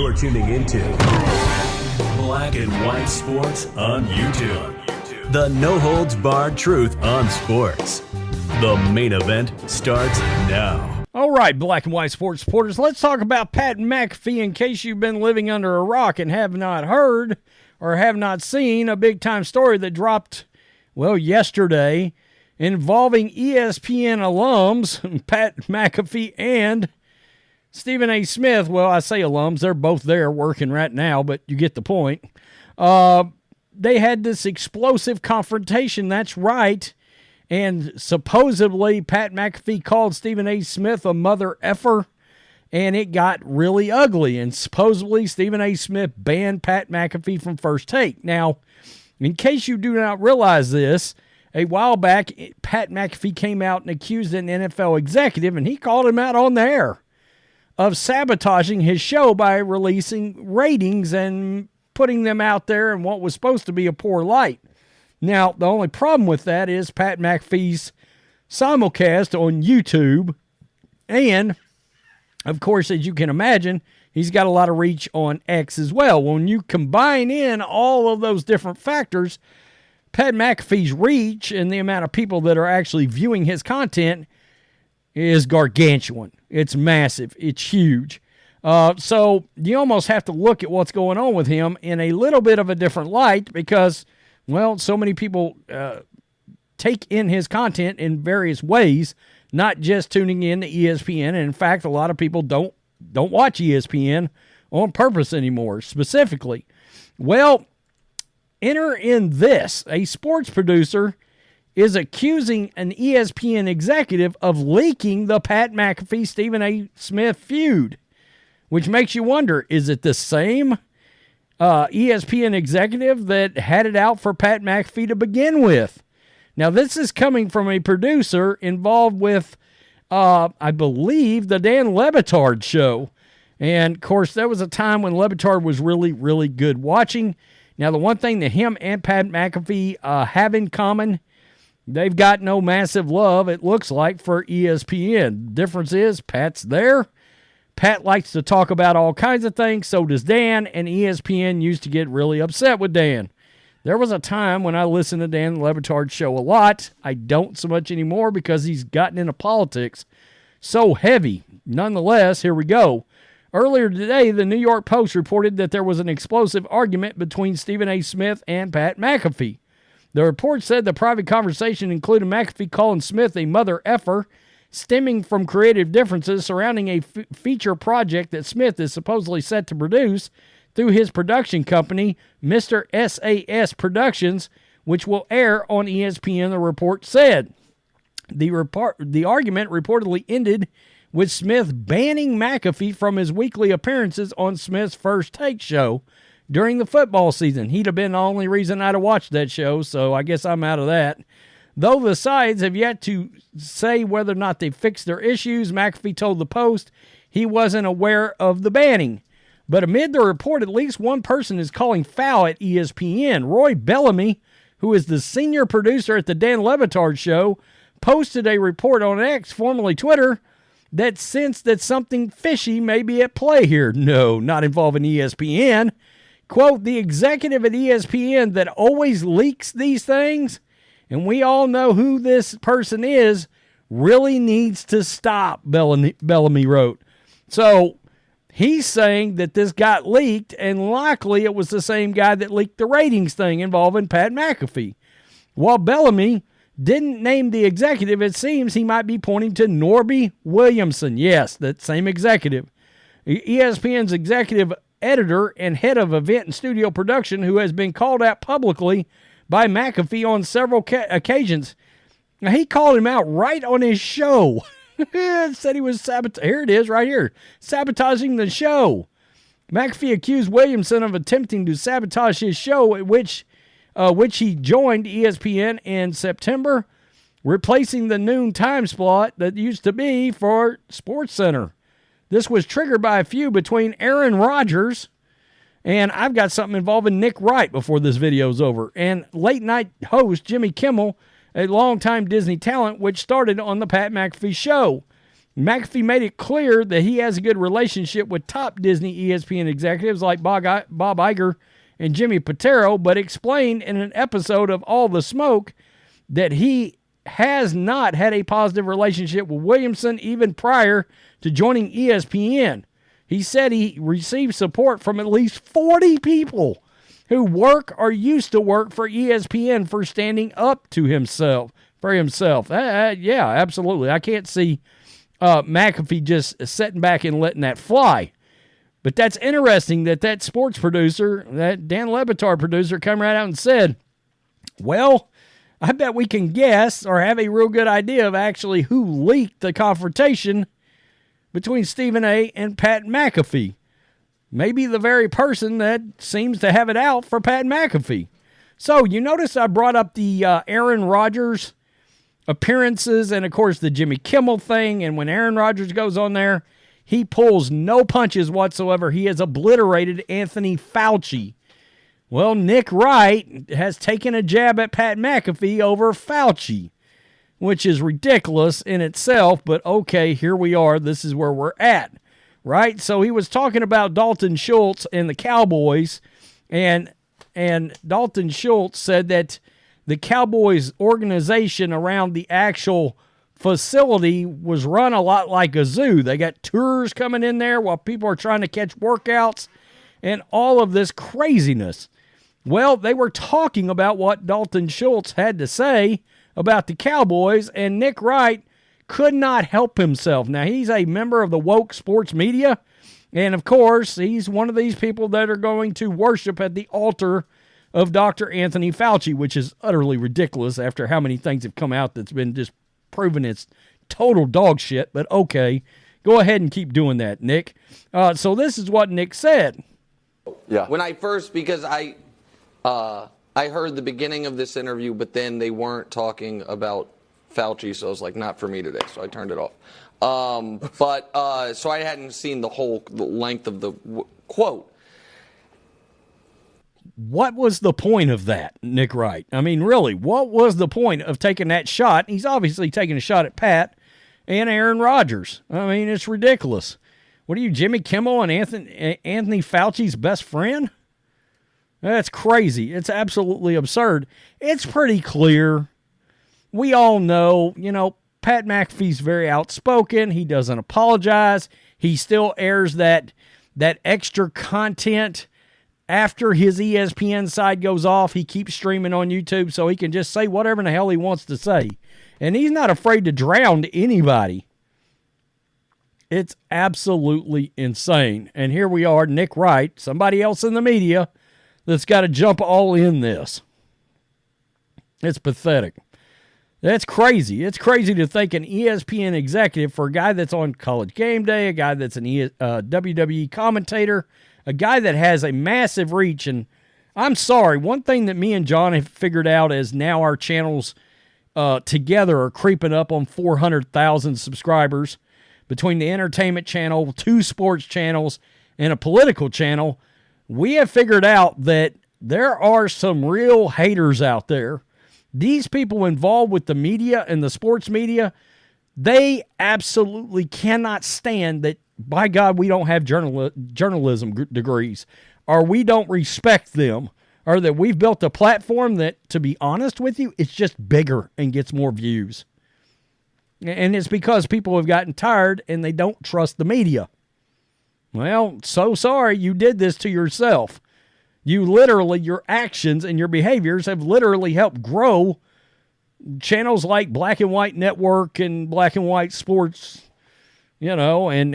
You're tuning into Black and White Sports on YouTube. The no-holds-barred truth on sports. The main event starts now. All right, Black and White Sports supporters, let's talk about Pat McAfee in case you've been living under a rock and have not heard or have not seen a big-time story that dropped, yesterday involving ESPN alums, Pat McAfee and Stephen A. Smith. Well, I say alums. They're both there working right now, but you get the point. They had this explosive confrontation. That's right. And supposedly Pat McAfee called Stephen A. Smith a mother effer, and it got really ugly. And supposedly Stephen A. Smith banned Pat McAfee from First Take. Now, in case you do not realize this, a while back, Pat McAfee came out and accused an NFL executive, and he called him out on the air of sabotaging his show by releasing ratings and putting them out there in what was supposed to be a poor light. Now, the only problem with that is Pat McAfee's simulcast on YouTube, and, of course, as you can imagine, he's got a lot of reach on X as well. When you combine in all of those different factors, Pat McAfee's reach and the amount of people that are actually viewing his content is gargantuan. It's massive. It's huge. So you almost have to look at what's going on with him in a little bit of a different light because, so many people take in his content in various ways, not just tuning in to ESPN. And in fact, a lot of people don't watch ESPN on purpose anymore, specifically. Well, enter in this. A sports producer is accusing an ESPN executive of leaking the Pat McAfee-Stephen A. Smith feud, which makes you wonder, is it the same ESPN executive that had it out for Pat McAfee to begin with? Now, this is coming from a producer involved with, I believe, the Dan Le Batard show. And, of course, there was a time when Le Batard was really, really good watching. Now, the one thing that him and Pat McAfee have in common, they've got no massive love, it looks like, for ESPN. The difference is Pat's there. Pat likes to talk about all kinds of things, so does Dan, and ESPN used to get really upset with Dan. There was a time when I listened to Dan Le Batard's show a lot. I don't so much anymore because he's gotten into politics so heavy. Nonetheless, here we go. Earlier today, the New York Post reported that there was an explosive argument between Stephen A. Smith and Pat McAfee. The report said the private conversation included McAfee calling Smith a mother effer, stemming from creative differences surrounding a feature project that Smith is supposedly set to produce through his production company, Mr. SAS Productions, which will air on ESPN, the report said. The argument reportedly ended with Smith banning McAfee from his weekly appearances on Smith's First Take show during the football season. He'd have been the only reason I'd have watched that show, so I guess I'm out of that. Though the sides have yet to say whether or not they fixed their issues, McAfee told the Post he wasn't aware of the banning. But amid the report, at least one person is calling foul at ESPN. Roy Bellamy, who is the senior producer at the Dan Le Batard show, posted a report on X, formerly Twitter, that sensed that something fishy may be at play here. No, not involving ESPN. Quote, the executive at ESPN that always leaks these things, and we all know who this person is, really needs to stop, Bellamy wrote. So he's saying that this got leaked, and likely it was the same guy that leaked the ratings thing involving Pat McAfee. While Bellamy didn't name the executive, it seems he might be pointing to Norby Williamson. Yes, that same executive. ESPN's executive editor and head of event and studio production, who has been called out publicly by McAfee on several occasions. Now, he called him out right on his show. Said he was here it is right here, sabotaging the show. McAfee accused Williamson of attempting to sabotage his show, at which he joined ESPN in September, replacing the noon time slot that used to be for SportsCenter. This was triggered by a feud between Aaron Rodgers, and I've got something involving Nick Wright before this video's over, and late-night host Jimmy Kimmel, a longtime Disney talent, which started on the Pat McAfee show. McAfee made it clear that he has a good relationship with top Disney ESPN executives like Bob Iger and Jimmy Pitaro, but explained in an episode of All the Smoke that he has not had a positive relationship with Williamson even prior to joining ESPN. He said he received support from at least 40 people who work or used to work for ESPN for standing up to himself. Yeah, absolutely. I can't see McAfee just sitting back and letting that fly. But that's interesting that sports producer, that Dan Le Batard producer, come right out and said, well, I bet we can guess or have a real good idea of actually who leaked the confrontation between Stephen A. and Pat McAfee. Maybe the very person that seems to have it out for Pat McAfee. So you notice I brought up the Aaron Rodgers appearances and, of course, the Jimmy Kimmel thing. And when Aaron Rodgers goes on there, he pulls no punches whatsoever. He has obliterated Anthony Fauci. Well, Nick Wright has taken a jab at Pat McAfee over Fauci, which is ridiculous in itself. But okay, here we are. This is where we're at, right? So he was talking about Dalton Schultz and the Cowboys, and Dalton Schultz said that the Cowboys organization around the actual facility was run a lot like a zoo. They got tours coming in there while people are trying to catch workouts and all of this craziness. Well, they were talking about what Dalton Schultz had to say about the Cowboys, and Nick Wright could not help himself. Now, he's a member of the woke sports media, and of course, he's one of these people that are going to worship at the altar of Dr. Anthony Fauci, which is utterly ridiculous after how many things have come out that's been just proven it's total dog shit. But okay, go ahead and keep doing that, Nick. So this is what Nick said. Yeah. When I first, because I heard the beginning of this interview, but then they weren't talking about Fauci, so I was like, not for me today, so I turned it off. So I hadn't seen the length of the quote. What was the point of that, Nick Wright? I mean, really, what was the point of taking that shot? He's obviously taking a shot at Pat and Aaron Rodgers. I mean, it's ridiculous. What are you, Jimmy Kimmel and Anthony Fauci's best friend? That's crazy. It's absolutely absurd. It's pretty clear. We all know, Pat McAfee's very outspoken. He doesn't apologize. He still airs that extra content after his ESPN side goes off. He keeps streaming on YouTube so he can just say whatever in the hell he wants to say. And he's not afraid to drown anybody. It's absolutely insane. And here we are, Nick Wright, somebody else in the media that's got to jump all in this. It's pathetic. That's crazy. It's crazy to think an ESPN executive, for a guy that's on College Game Day, a guy that's an WWE commentator, a guy that has a massive reach. And I'm sorry, one thing that me and John have figured out is now our channels together are creeping up on 400,000 subscribers between the entertainment channel, 2 sports channels, and a political channel. We have figured out that there are some real haters out there. These people involved with the media and the sports media, they absolutely cannot stand that, by God, we don't have journalism degrees, or we don't respect them, or that we've built a platform that, to be honest with you, it's just bigger and gets more views. And it's because people have gotten tired and they don't trust the media. Well, so sorry you did this to yourself. Your actions and your behaviors have literally helped grow channels like Black and White Network and Black and White Sports, and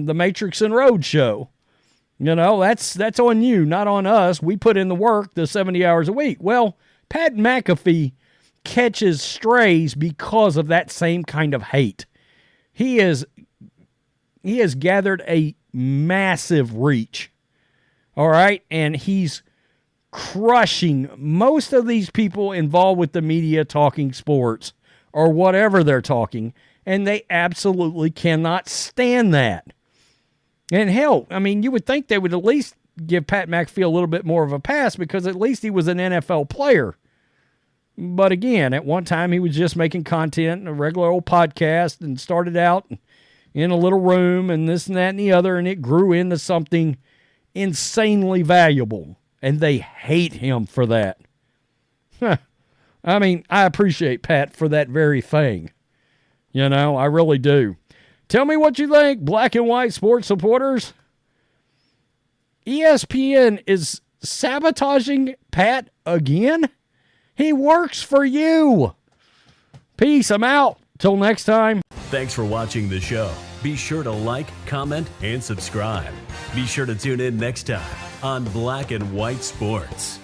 the Matrix and Road Show. That's on you, not on us. We put in the work, the 70 hours a week. Well, Pat McAfee catches strays because of that same kind of hate. He has gathered a massive reach. All right, and he's crushing most of these people involved with the media talking sports or whatever they're talking, and they absolutely cannot stand that. And hell, I mean, you would think they would at least give Pat McAfee a little bit more of a pass because at least he was an NFL player. But again, at one time he was just making content, a regular old podcast, and started out in a little room and this and that and the other, and it grew into something insanely valuable. And they hate him for that. I mean, I appreciate Pat for that very thing. I really do. Tell me what you think, black and white sports supporters. ESPN is sabotaging Pat again? He works for you. Peace. I'm out. Till next time. Thanks for watching the show. Be sure to like, comment, and subscribe. Be sure to tune in next time on Black and White Sports.